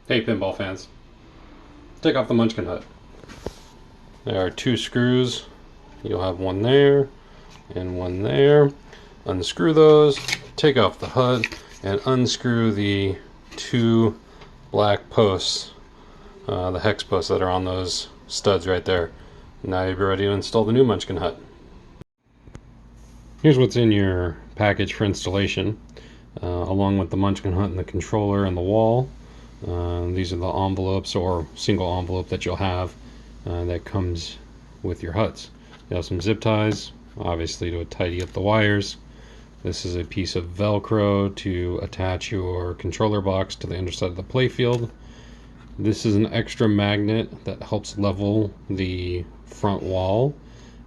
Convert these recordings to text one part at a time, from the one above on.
Hey pinball fans, take off the Munchkin Hut. There are two screws. You'll have one there and one there. Unscrew those, take off the hut, and unscrew the two black posts, the hex posts that are on those studs right there. Now you'll be ready to install the new Munchkin Hut. Here's what's in your package for installation, along with the Munchkin Hut and the controller and the wall. These are the envelopes or single envelope that you'll have that comes with your huts. You have some zip ties, obviously to tidy up the wires. This is a piece of Velcro to attach your controller box to the underside of the playfield. This is an extra magnet that helps level the front wall.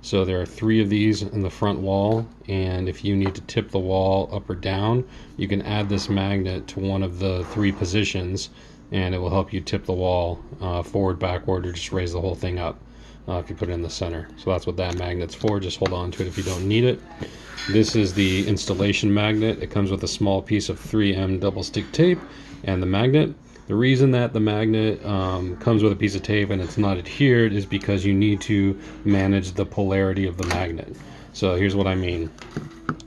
So there are 3 of these in the front wall, and if you need to tip the wall up or down, you can add this magnet to one of the 3 positions, and it will help you tip the wall forward, backward, or just raise the whole thing up if you put it in the center. So that's what that magnet's for. Just hold on to it if you don't need it. This is the installation magnet. It comes with a small piece of 3M double stick tape and the magnet. The reason that the magnet comes with a piece of tape and it's not adhered is because you need to manage the polarity of the magnet. So here's what I mean.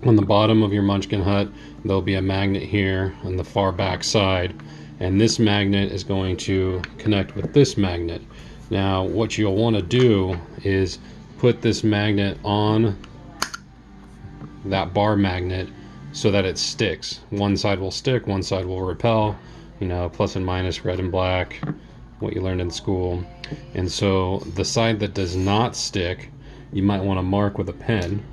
On the bottom of your Munchkin Hut, there'll be a magnet here on the far back side, and this magnet is going to connect with this magnet. Now what you'll want to do is put this magnet on that bar magnet so that it sticks. One side will stick, one side will repel. You know, plus and minus, red and black, what you learned in school. And so the side that does not stick, you might want to mark with a pen.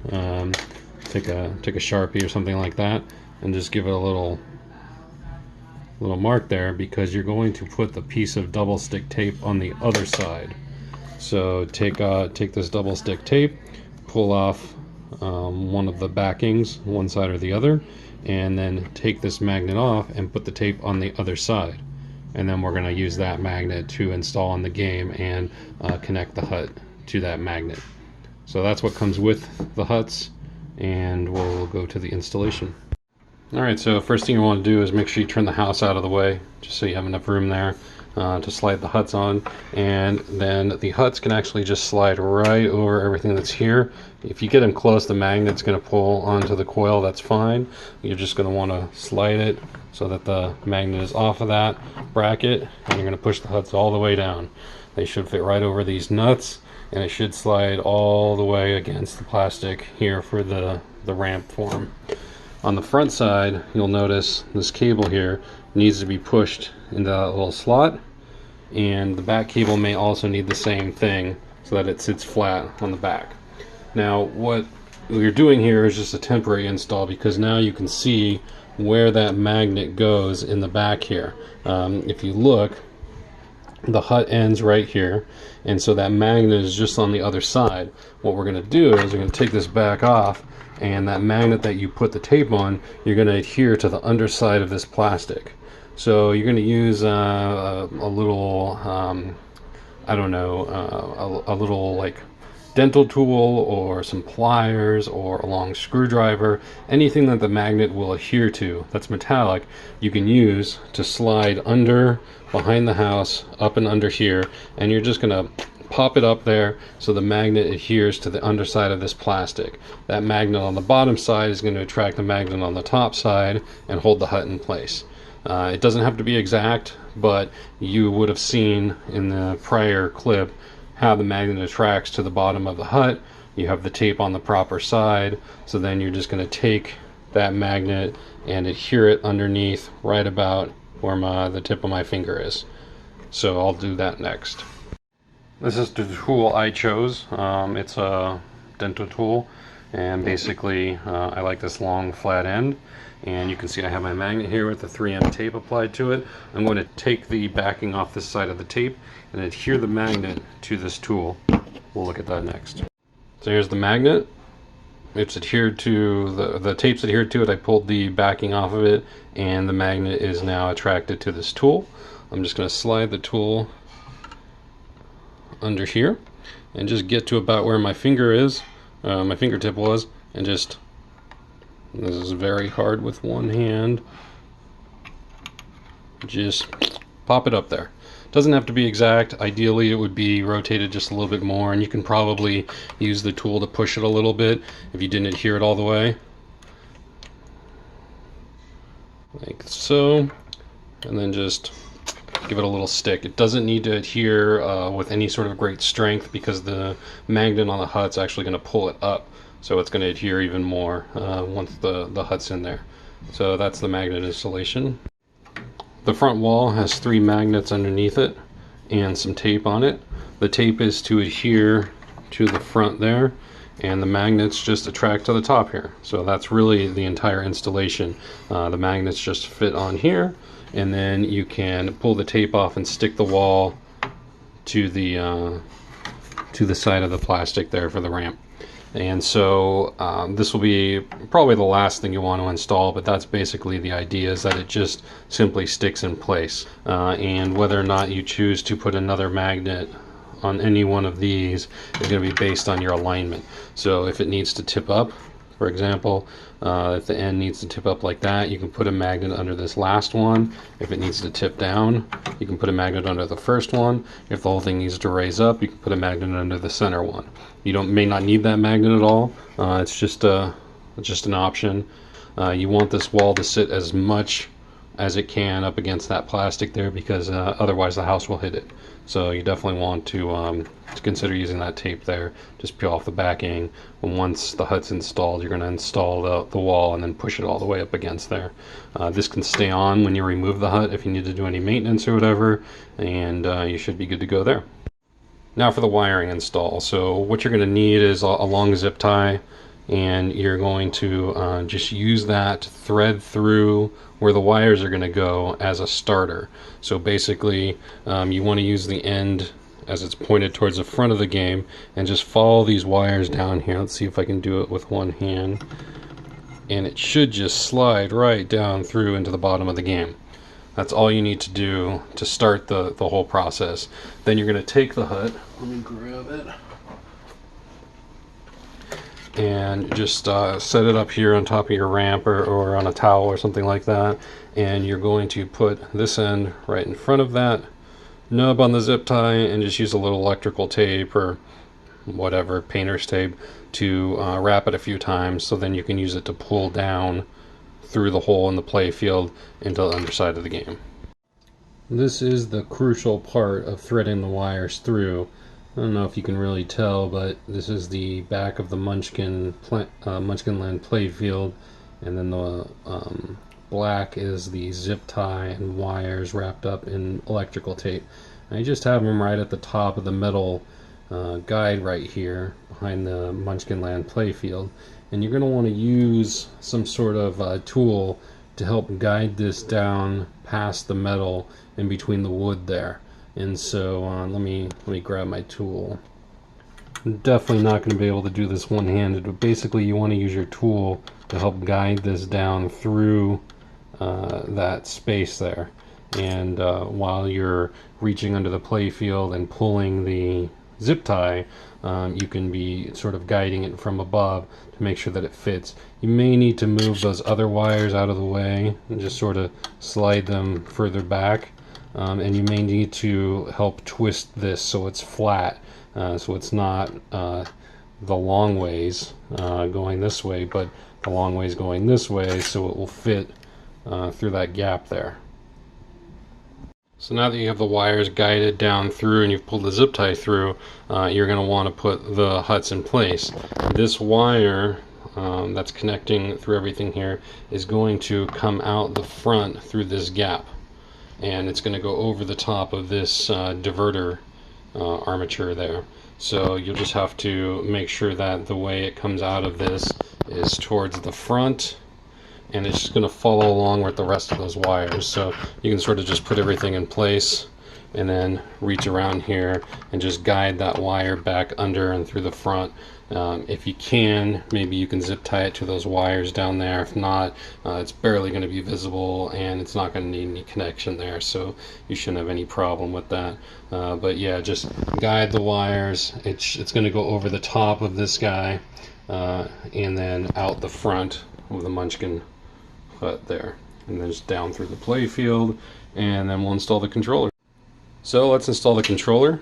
Take a Sharpie or something like that, and just give it a little mark there, because you're going to put the piece of double stick tape on the other side. So take this double stick tape, pull off one of the backings, one side or the other, and then take this magnet off and put the tape on the other side. And then we're going to use that magnet to install in the game and connect the hut to that magnet. So that's what comes with the huts, and we'll go to the installation. Alright, so first thing you want to do is make sure you turn the house out of the way, just so you have enough room there to slide the huts on. And then the huts can actually just slide right over everything that's here. If you get them close, the magnet's going to pull onto the coil. That's fine. You're just going to want to slide it so that the magnet is off of that bracket, and you're going to push the huts all the way down. They should fit right over these nuts, and it should slide all the way against the plastic here for the ramp form. On the front side, you'll notice this cable here needs to be pushed into that little slot, and the back cable may also need the same thing so that it sits flat on the back. Now what we're doing here is just a temporary install, because now you can see where that magnet goes in the back here. If you look, the hut ends right here, and so that magnet is just on the other side. What we're going to do is we're going to take this back off, and that magnet that you put the tape on, you're going to adhere to the underside of this plastic. So you're going to use a little, I don't know, a little like dental tool or some pliers or a long screwdriver. Anything that the magnet will adhere to that's metallic, you can use to slide under, behind the house, up and under here, and you're just going to pop it up there so the magnet adheres to the underside of this plastic. That magnet on the bottom side is going to attract the magnet on the top side and hold the hut in place. It doesn't have to be exact, but you would have seen in the prior clip how the magnet attracts to the bottom of the hut. You have the tape on the proper side, so then you're just going to take that magnet and adhere it underneath right about where the tip of my finger is. So I'll do that next. This is the tool I chose. It's a dental tool, and basically I like this long flat end, and you can see I have my magnet here with the 3M tape applied to it. I'm going to take the backing off this side of the tape and adhere the magnet to this tool. We'll look at that next. So here's the magnet. It's adhered to, the tape's adhered to it. I pulled the backing off of it, and the magnet is now attracted to this tool. I'm just going to slide the tool under here and just get to about where my finger is, my fingertip was, and just, this is very hard with one hand, just pop it up there. Doesn't have to be exact. Ideally it would be rotated just a little bit more, and you can probably use the tool to push it a little bit if you didn't adhere it all the way. Like so. And then just give it a little stick. It doesn't need to adhere with any sort of great strength, because the magnet on the hut's actually going to pull it up, so it's going to adhere even more once the hut's in there. So that's the magnet installation. The front wall has 3 magnets underneath it and some tape on it. The tape is to adhere to the front there, and the magnets just attract to the top here. So that's really the entire installation. The magnets just fit on here, and then you can pull the tape off and stick the wall to the side of the plastic there for the ramp. And so this will be probably the last thing you want to install, but that's basically the idea, is that it just simply sticks in place. And whether or not you choose to put another magnet on any one of these is going to be based on your alignment. So if it needs to tip up, for example, if the end needs to tip up like that, you can put a magnet under this last one. If it needs to tip down, you can put a magnet under the first one. If the whole thing needs to raise up, you can put a magnet under the center one. You may not need that magnet at all. It's just an option. You want this wall to sit as much as it can up against that plastic there, because otherwise the house will hit it. So you definitely want to consider using that tape there. Just peel off the backing, and once the hut's installed, you're going to install the wall and then push it all the way up against there. This can stay on when you remove the hut if you need to do any maintenance or whatever, and you should be good to go there. Now for the wiring install. So what you're going to need is a long zip tie, and you're going to just use that to thread through where the wires are going to go as a starter. So basically you want to use the end as it's pointed towards the front of the game, and just follow these wires down here. Let's see if I can do it with one hand, and it should just slide right down through into the bottom of the game. That's all you need to do to start the whole process. Then you're going to take the hut, let me grab it, and just set it up here on top of your ramp or on a towel or something like that, and you're going to put this end right in front of that nub on the zip tie, and just use a little electrical tape or whatever, painter's tape, to wrap it a few times, so then you can use it to pull down through the hole in the play field into the underside of the game. This is the crucial part of threading the wires through. I don't know if you can really tell, but this is the back of the Munchkinland playfield, and then the black is the zip tie and wires wrapped up in electrical tape. I just have them right at the top of the metal guide right here behind the Munchkinland playfield, and you're going to want to use some sort of tool to help guide this down past the metal in between the wood there. And so let me grab my tool. I'm definitely not going to be able to do this one-handed, but basically you want to use your tool to help guide this down through that space there. And while you're reaching under the playfield and pulling the zip tie, you can be sort of guiding it from above to make sure that it fits. You may need to move those other wires out of the way and just sort of slide them further back. And you may need to help twist this so it's flat, so it's not the long ways going this way, but the long ways going this way, so it will fit through that gap there. So now that you have the wires guided down through and you've pulled the zip tie through, you're going to want to put the huts in place. This wire that's connecting through everything here is going to come out the front through this gap, and it's going to go over the top of this diverter armature there. So you'll just have to make sure that the way it comes out of this is towards the front, and it's just going to follow along with the rest of those wires. So you can sort of just put everything in place and then reach around here and just guide that wire back under and through the front. If you can, maybe you can zip tie it to those wires down there. If not, it's barely going to be visible and it's not going to need any connection there, so you shouldn't have any problem with that. But yeah, just guide the wires. It's going to go over the top of this guy and then out the front of the Munchkin hut there. and then just down through the play field, and then we'll install the controller. So let's install the controller.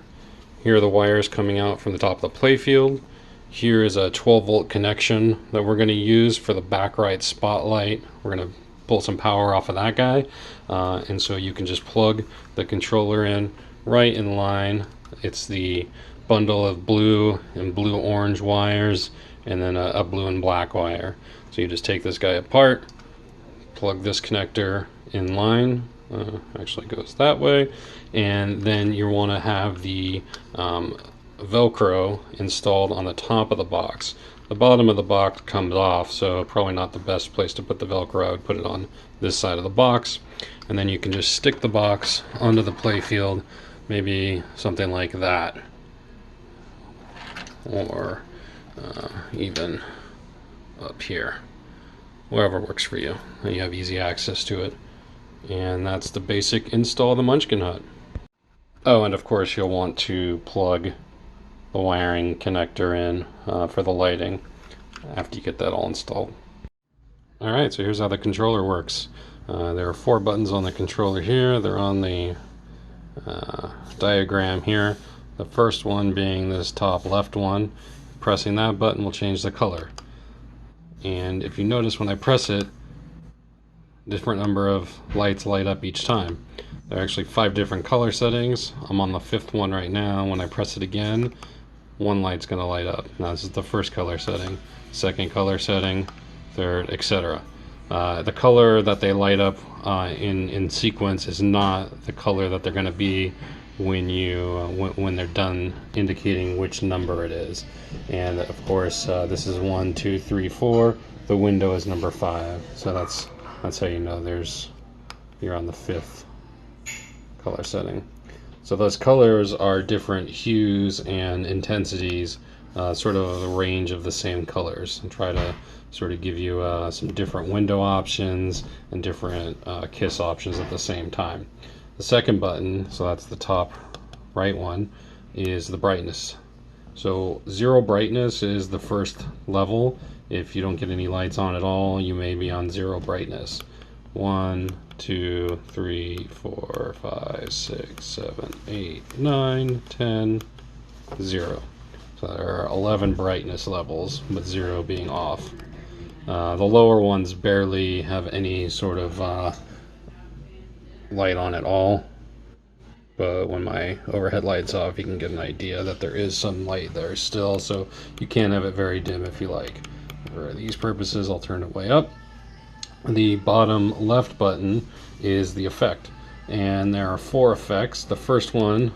Here are the wires coming out from the top of the play field. Here is a 12-volt connection that we're going to use for the back right spotlight. We're going to pull some power off of that guy, and so you can just plug the controller in right in line. It's the bundle of blue and blue-orange wires, and then a blue and black wire. So you just take this guy apart, plug this connector in line, actually goes that way, and then you want to have the Velcro installed on the top of the box. The bottom of the box comes off, so probably not the best place to put the Velcro. I would put it on this side of the box, and then you can just stick the box onto the play field, maybe something like that, or even up here, wherever works for you, and you have easy access to it. And that's the basic install of the Munchkin Hut. Oh, and of course you'll want to plug the wiring connector in for the lighting after you get that all installed. Alright, so here's how the controller works. There are 4 buttons on the controller here. They're on the diagram here. The first one being this top left one. Pressing that button will change the color. And if you notice, when I press it, different number of lights light up each time. There are actually 5 different color settings. I'm on the 5th one right now. When I press it again, one light's going to light up. Now this is the first color setting, second color setting, third, etc. The color that they light up in sequence is not the color that they're going to be when they're done indicating which number it is. And of course, this is 1, 2, 3, 4. The window is number 5. So that's how you know you're on the 5th color setting. So those colors are different hues and intensities, sort of a range of the same colors, and try to sort of give you some different window options and different kiss options at the same time. The second button, so that's the top right one, is the brightness. So 0 brightness is the first level. If you don't get any lights on at all, you may be on 0 brightness. 1, 2, 3, 4, 5, 6, 7, 8, 9, 10, 0. So there are 11 brightness levels, with 0 being off. The lower ones barely have any sort of light on at all, but when my overhead light's off, you can get an idea that there is some light there still, so you can have it very dim if you like. For these purposes, I'll turn it way up. The bottom left button is the effect, and there are 4 effects. The first one,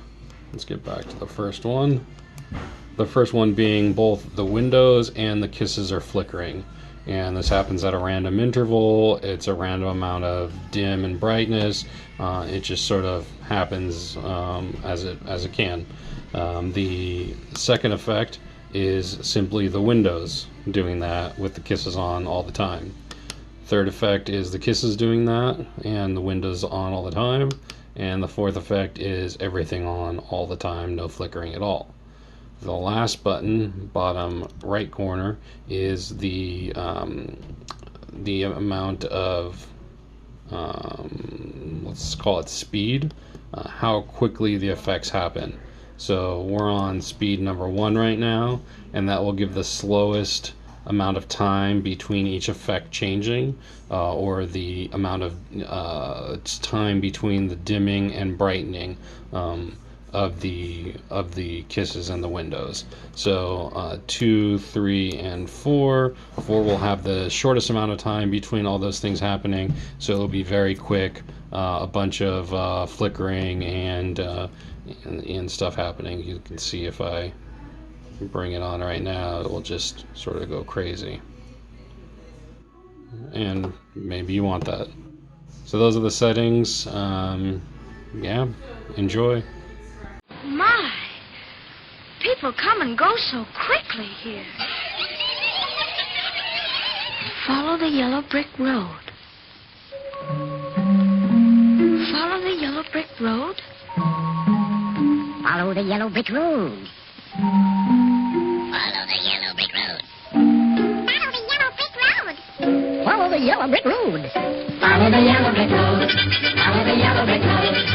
let's get back to the first one. The first one being both the windows and the kisses are flickering, and this happens at a random interval. It's a random amount of dim and brightness. It just sort of happens as it can. The second effect is simply the windows doing that with the kisses on all the time. Third effect is the kisses doing that and the windows on all the time. And the fourth effect is everything on all the time, no flickering at all. The last button, bottom right corner, is the amount of, let's call it speed, how quickly the effects happen. So we're on speed number 1 right now, and that will give the slowest amount of time between each effect changing, or the amount of time between the dimming and brightening of the kisses and the windows. So 2, 3, and 4. 4 will have the shortest amount of time between all those things happening, so it'll be very quick. A bunch of flickering and stuff happening. You can see if I bring it on right now, it will just sort of go crazy. And maybe you want that. So those are the settings. Yeah, enjoy. My, people come and go so quickly here. Follow the yellow brick road. Follow the yellow brick road. Follow the yellow brick road. Follow the yellow brick road. Follow the yellow brick road. Follow the yellow brick road. Follow the yellow brick road. Follow the yellow brick road.